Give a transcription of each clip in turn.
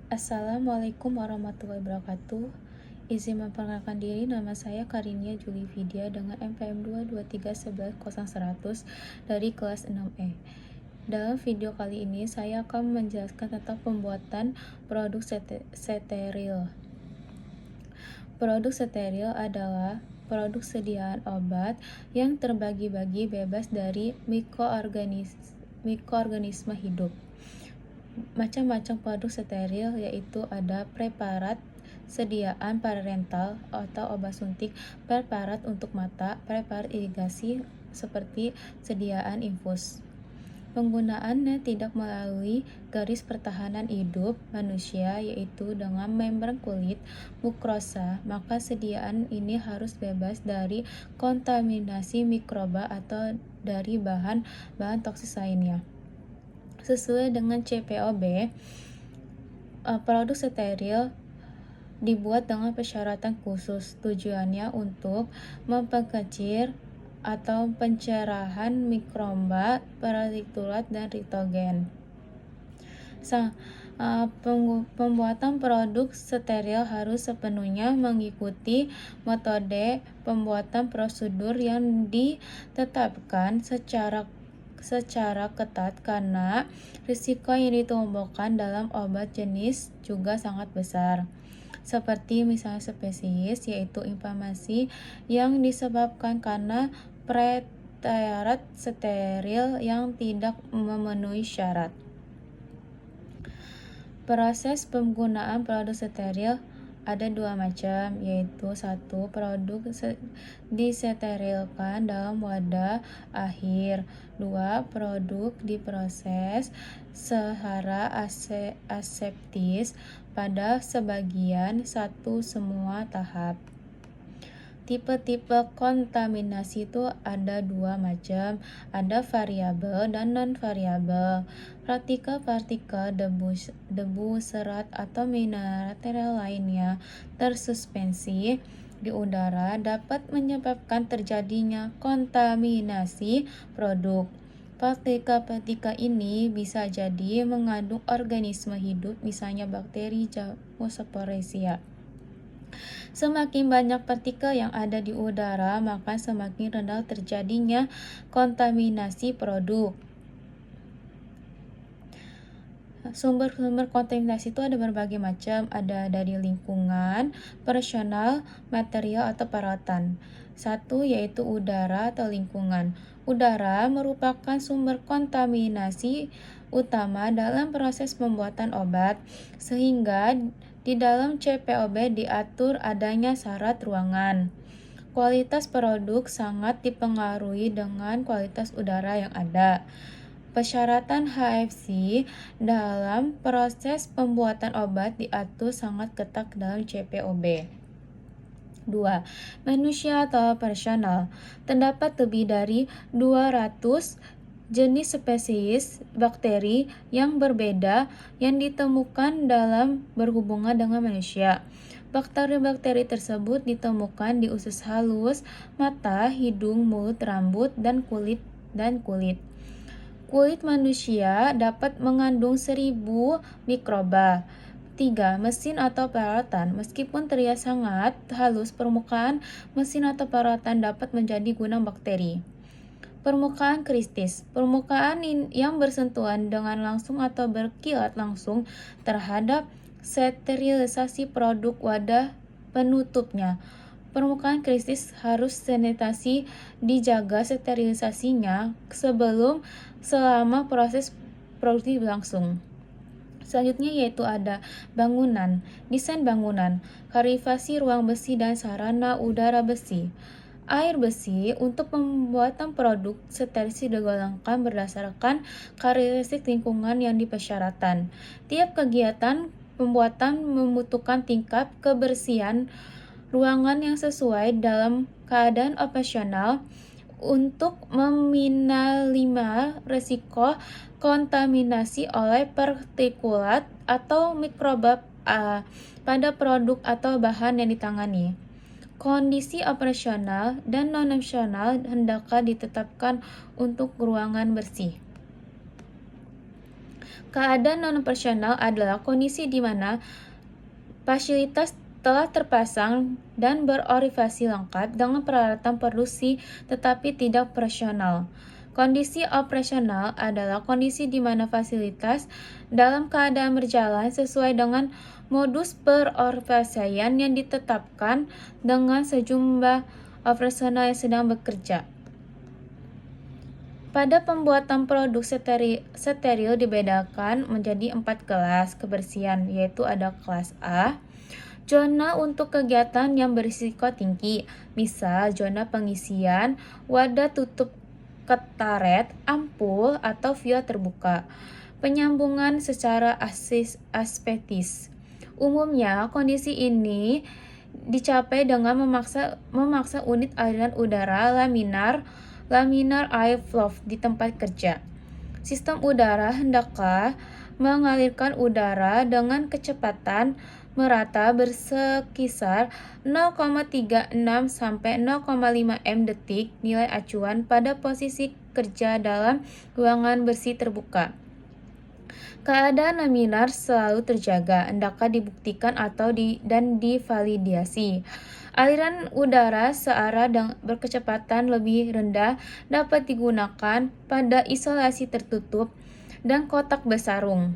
Assalamualaikum warahmatullahi wabarakatuh. Izin memperkenalkan diri, nama saya Karinia Juli Vidya dengan NPM 223110100 dari kelas 6E. Dalam video kali ini, saya akan menjelaskan tentang pembuatan produk steril. Produk steril adalah produk sediaan obat yang terbagi-bagi bebas dari mikroorganisme hidup. Macam-macam produk steril yaitu ada preparat sediaan parenteral atau obat suntik, preparat untuk mata, preparat irigasi seperti sediaan infus. Penggunaannya tidak melalui garis pertahanan hidup manusia yaitu dengan membran kulit mukrosa, maka sediaan ini harus bebas dari kontaminasi mikroba atau dari bahan toksis lainnya. Sesuai dengan CPOB, produk steril dibuat dengan persyaratan khusus. Tujuannya untuk memperkecil atau pencerahan mikroba, partikulat, dan nitogen. Pembuatan produk steril harus sepenuhnya mengikuti metode pembuatan prosedur yang ditetapkan secara ketat karena risiko yang ditimbulkan dalam obat jenis juga sangat besar. Seperti misalnya spesies, yaitu inflamasi yang disebabkan karena preparat steril yang tidak memenuhi syarat. Proses penggunaan produk steril ada dua macam, yaitu satu, produk disterilkan dalam wadah akhir. Dua, produk diproses secara aseptis pada sebagian satu semua tahap. Tipe-tipe kontaminasi itu ada dua macam, ada variabel dan non-variabel. Partikel-partikel debu, serat, atau mineral lainnya tersuspensi di udara dapat menyebabkan terjadinya kontaminasi produk. Partikel-partikel ini bisa jadi mengandung organisme hidup, misalnya bakteri, jamur, sporozoa. Semakin banyak partikel yang ada di udara, maka semakin rendah terjadinya kontaminasi produk. Sumber-sumber kontaminasi itu ada berbagai macam, ada dari lingkungan, personal, material, atau perawatan. Satu yaitu udara atau lingkungan. Udara merupakan sumber kontaminasi utama dalam proses pembuatan obat, sehingga di dalam CPOB diatur adanya syarat ruangan. Kualitas produk sangat dipengaruhi dengan kualitas udara yang ada. Persyaratan HFC dalam proses pembuatan obat diatur sangat ketat dalam CPOB. 2. Manusia atau personal. Terdapat lebih dari 200 jenis spesies bakteri yang berbeda yang ditemukan dalam berhubungan dengan manusia. Bakteri-bakteri tersebut ditemukan di usus halus, mata, hidung, mulut, rambut, dan kulit. Kulit manusia dapat mengandung 1000 mikroba. 3. Mesin atau peralatan. Meskipun terlihat sangat halus, permukaan mesin atau peralatan dapat menjadi gudang bakteri. Permukaan kristis. Permukaan yang bersentuhan dengan langsung atau berkilat langsung terhadap sterilisasi produk wadah penutupnya. Permukaan kristis harus sanitasi dijaga sterilisasinya selama proses produksi berlangsung. Selanjutnya yaitu ada bangunan, desain bangunan, kalkulasi ruang besi dan sarana udara besi. Air besi untuk pembuatan produk steril digolongkan berdasarkan karakteristik lingkungan yang dipersyaratkan. Tiap kegiatan pembuatan membutuhkan tingkat kebersihan ruangan yang sesuai dalam keadaan operasional untuk meminimalisir risiko kontaminasi oleh partikulat atau mikroba pada produk atau bahan yang ditangani. Kondisi operasional dan non-operasional hendaknya ditetapkan untuk ruangan bersih. Keadaan non-operasional adalah kondisi di mana fasilitas telah terpasang dan berorientasi lengkap dengan peralatan produksi tetapi tidak operasional. Kondisi operasional adalah kondisi di mana fasilitas dalam keadaan berjalan sesuai dengan modus peroperasian yang ditetapkan dengan sejumlah operasional yang sedang bekerja. Pada pembuatan produk steril dibedakan menjadi 4 kelas kebersihan, yaitu ada kelas A, zona untuk kegiatan yang berisiko tinggi, misal zona pengisian, wadah tutup ketaret, ampul, atau vial terbuka. Penyambungan secara aspetis. Umumnya, kondisi ini dicapai dengan memaksa unit aliran udara laminar airflow di tempat kerja. Sistem udara hendaklah mengalirkan udara dengan kecepatan merata bersekisar 0,36 sampai 0,5 m detik nilai acuan pada posisi kerja dalam ruangan bersih terbuka. Keadaan laminar selalu terjaga, hendaklah dibuktikan dan divalidasi. Aliran udara searah dan berkecepatan lebih rendah dapat digunakan pada isolasi tertutup dan kotak bersarung.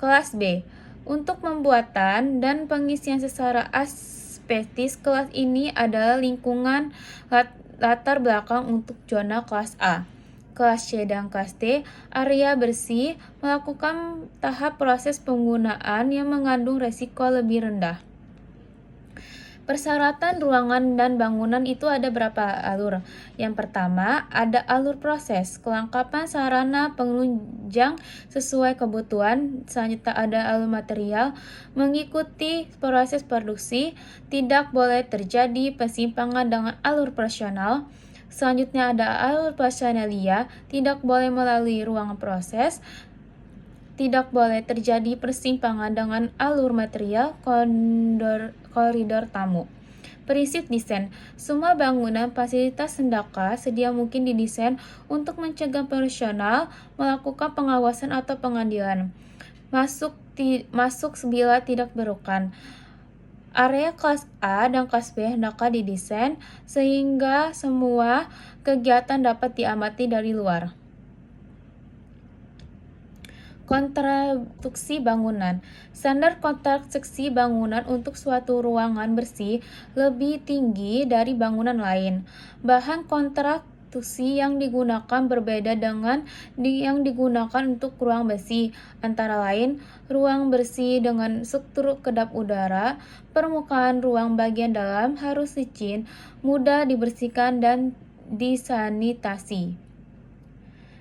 Kelas B. Untuk pembuatan dan pengisian secara aspetis, kelas ini adalah lingkungan latar belakang untuk zona kelas A. Kelas C dan kelas D, area bersih, melakukan tahap proses penggunaan yang mengandung resiko lebih rendah. Persyaratan ruangan dan bangunan itu ada berapa alur? Yang pertama, ada alur proses, kelengkapan sarana penunjang sesuai kebutuhan. Selanjutnya ada alur material, mengikuti proses produksi, tidak boleh terjadi persimpangan dengan alur operasional. Selanjutnya ada alur personalia, tidak boleh melalui ruang proses, tidak boleh terjadi persimpangan dengan alur material, koridor tamu. Prinsip desain. Semua bangunan fasilitas hendaklah sedia mungkin didesain untuk mencegah profesional melakukan pengawasan atau pengadilan. Masuk bila tidak diperlukan. Area kelas A dan kelas B hendaklah didesain sehingga semua kegiatan dapat diamati dari luar. Konstruksi bangunan. Standar konstruksi bangunan untuk suatu ruangan bersih lebih tinggi dari bangunan lain. Bahan konstruksi yang digunakan berbeda dengan yang digunakan untuk ruang bersih, antara lain ruang bersih dengan struktur kedap udara. Permukaan ruang bagian dalam harus licin, mudah dibersihkan dan disanitasi.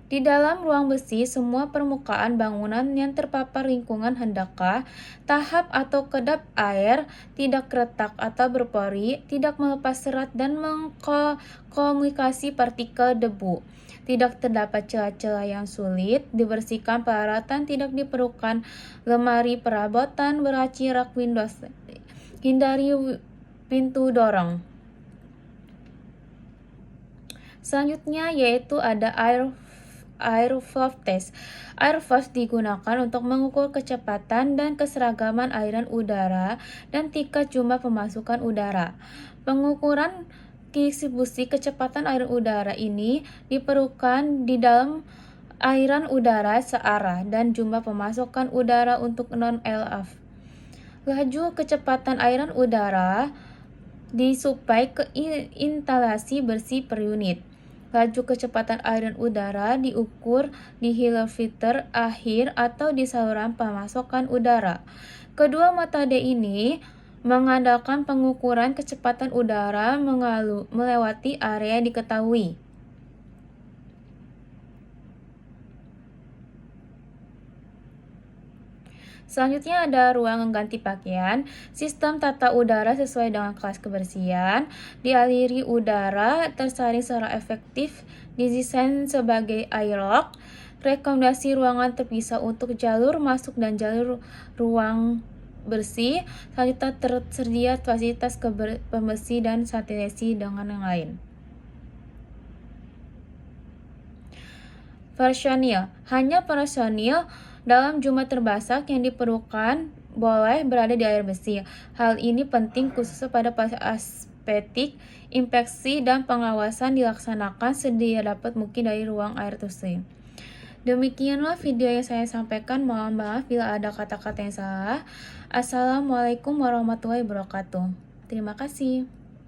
Di dalam ruang bersih, semua permukaan bangunan yang terpapar lingkungan hendaklah tahap atau kedap air, tidak retak atau berpori, tidak melepas serat dan mengkomunikasi partikel debu. Tidak terdapat celah-celah yang sulit dibersihkan, peralatan tidak diperlukan, lemari perabotan beraci rak Windows, hindari pintu dorong. Selanjutnya yaitu ada airflow test. Airflow digunakan untuk mengukur kecepatan dan keseragaman aliran udara dan tingkat jumlah pemasukan udara. Pengukuran distribusi kecepatan aliran udara ini diperlukan di dalam aliran udara searah dan jumlah pemasukan udara untuk non-LF. Laju kecepatan aliran udara disuplai ke instalasi bersih per unit. Laju kecepatan aliran udara diukur di hilir filter akhir atau di saluran pemasukan udara. Kedua metode ini mengandalkan pengukuran kecepatan udara melewati area yang diketahui. Selanjutnya ada ruang ganti pakaian. Sistem tata udara sesuai dengan kelas kebersihan. Dialiri udara tersaring secara efektif. Didesain sebagai airlock. Rekomendasi ruangan terpisah untuk jalur masuk dan jalur ruang bersih. Selanjutnya tersedia fasilitas pembersih dan sanitasi dengan yang lain. Personil. Hanya personil dalam jumlah terbatas yang diperlukan boleh berada di air bersih. Hal ini penting khususnya pada aspek inspeksi dan pengawasan dilaksanakan sedia dapat mungkin dari ruang air tersebut. Demikianlah video yang saya sampaikan. Mohon maaf bila ada kata-kata yang salah. Assalamualaikum warahmatullahi wabarakatuh. Terima kasih.